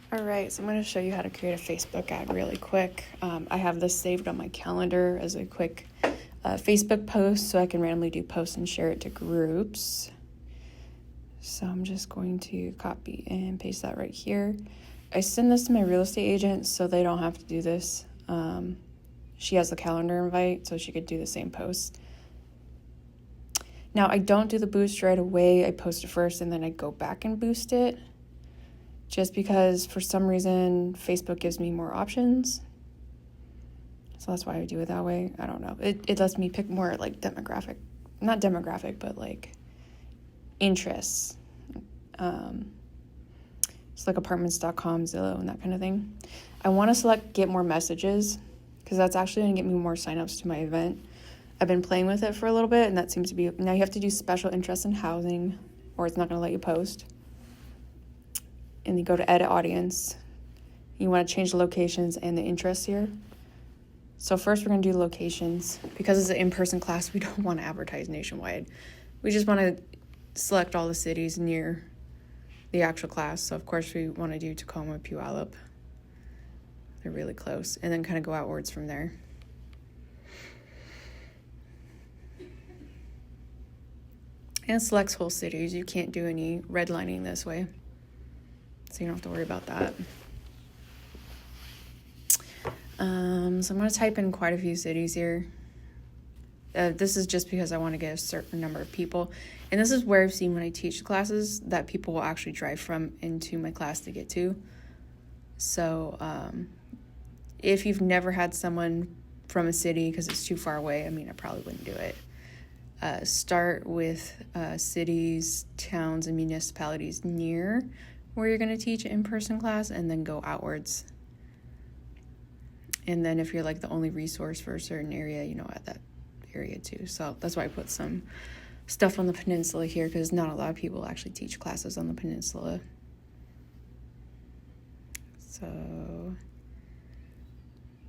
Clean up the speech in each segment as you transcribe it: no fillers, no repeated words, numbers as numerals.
All right, so I'm going to show you how to create a Facebook ad really quick. I have this saved on my calendar as a quick Facebook post, so I can randomly do posts and share it to groups. So I'm just going to copy and paste that right here. I send this to my real estate agent so they don't have to do this. She has the calendar invite, so she could do the same post. Now, I don't do the boost right away. I post it first and then I go back and boost it. Just because for some reason Facebook gives me more options. So that's why I do it that way. I don't know. It lets me pick more like not demographic, but like interests. It's like apartments.com, Zillow, and that kind of thing. I want to select get more messages because that's actually going to get me more signups to my event. I've been playing with it for a little bit, and that seems to be, now you have to do special interest in housing or it's not going to let you post. And you go to edit audience. You want to change the locations and the interests here. So first we're going to do locations. Because it's an in-person class, we don't want to advertise nationwide. We just want to select all the cities near the actual class. So of course we want to do Tacoma, Puyallup. They're really close. And then kind of go outwards from there. And it selects whole cities. You can't do any redlining this way. So you don't have to worry about that. So I'm going to type in quite a few cities here. This is just because I want to get a certain number of people. And this is where I've seen when I teach classes that people will actually drive from into my class to get to. So if you've never had someone from a city because it's too far away, I probably wouldn't do it. Start with cities, towns, and municipalities near where you're going to teach an in-person class, and then go outwards. And then if you're like the only resource for a certain area, at that area too. So that's why I put some stuff on the peninsula here, because not a lot of people actually teach classes on the peninsula. So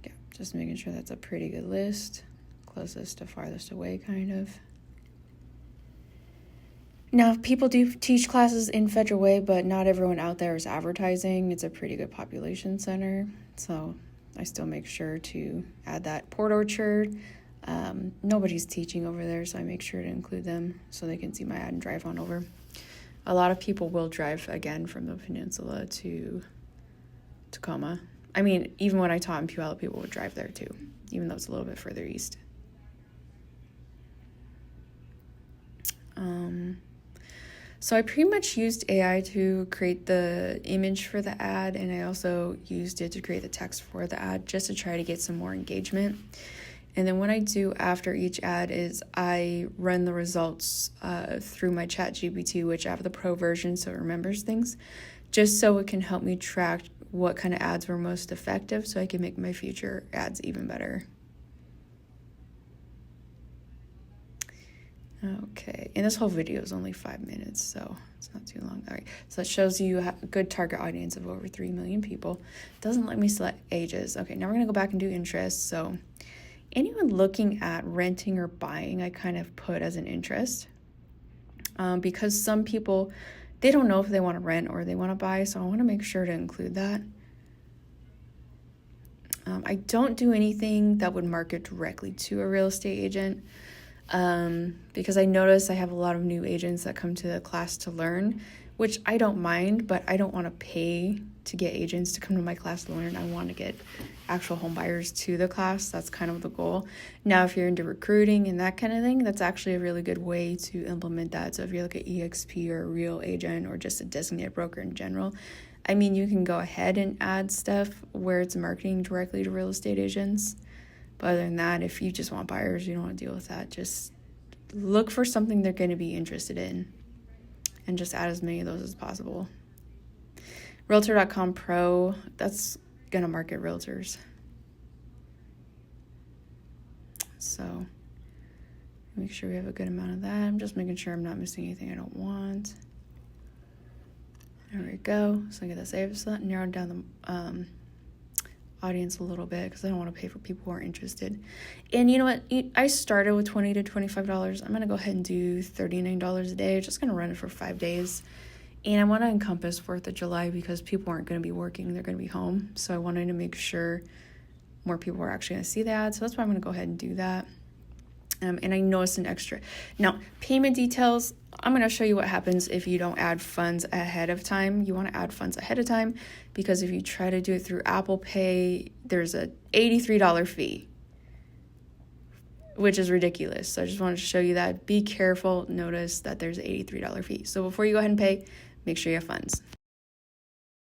yeah, just making sure that's a pretty good list. Closest to farthest away, kind of. Now, people do teach classes in Federal Way, but not everyone out there is advertising. It's a pretty good population center, so I still make sure to add that. Port Orchard, nobody's teaching over there, so I make sure to include them so they can see my ad and drive on over. A lot of people will drive, again, from the peninsula to Tacoma. Even when I taught in Puyallup, people would drive there too, even though it's a little bit further east. So I pretty much used AI to create the image for the ad, and I also used it to create the text for the ad just to try to get some more engagement. And then what I do after each ad is I run the results through my ChatGPT, which I have the pro version so it remembers things, just so it can help me track what kind of ads were most effective so I can make my future ads even better. Okay, and this whole video is only 5 minutes, so it's not too long. All right, so it shows you a good target audience of over 3 million people. Doesn't let me select ages. Okay, now we're going to go back and do interests. So anyone looking at renting or buying, I kind of put as an interest because some people, they don't know if they want to rent or they want to buy, so I want to make sure to include that. I don't do anything that would market directly to a real estate agent. Because I notice I have a lot of new agents that come to the class to learn, which I don't mind, but I don't want to pay to get agents to come to my class to learn. I want to get actual home buyers to the class. That's kind of the goal. Now, if you're into recruiting and that kind of thing, that's actually a really good way to implement that. So if you're like an EXP or a real agent or just a designated broker in general, you can go ahead and add stuff where it's marketing directly to real estate agents. But other than that, if you just want buyers, you don't want to deal with that. Just look for something they're going to be interested in and just add as many of those as possible. Realtor.com Pro, that's going to market realtors. So make sure we have a good amount of that. I'm just making sure I'm not missing anything I don't want. There we go. So I get that saved. So that narrowed down the audience a little bit because I don't want to pay for people who aren't interested. And you know what? I started with $20 to $25. I'm going to go ahead and do $39 a day. Just going to run it for 5 days. And I want to encompass 4th of July because people aren't going to be working, they're going to be home. So I wanted to make sure more people are actually going to see that. So that's why I'm going to go ahead and do that. And I noticed an extra. Now, payment details, I'm going to show you what happens if you don't add funds ahead of time. You want to add funds ahead of time because if you try to do it through Apple Pay, there's a $83 fee, which is ridiculous. So I just wanted to show you that. Be careful. Notice that there's an $83 fee. So before you go ahead and pay, make sure you have funds.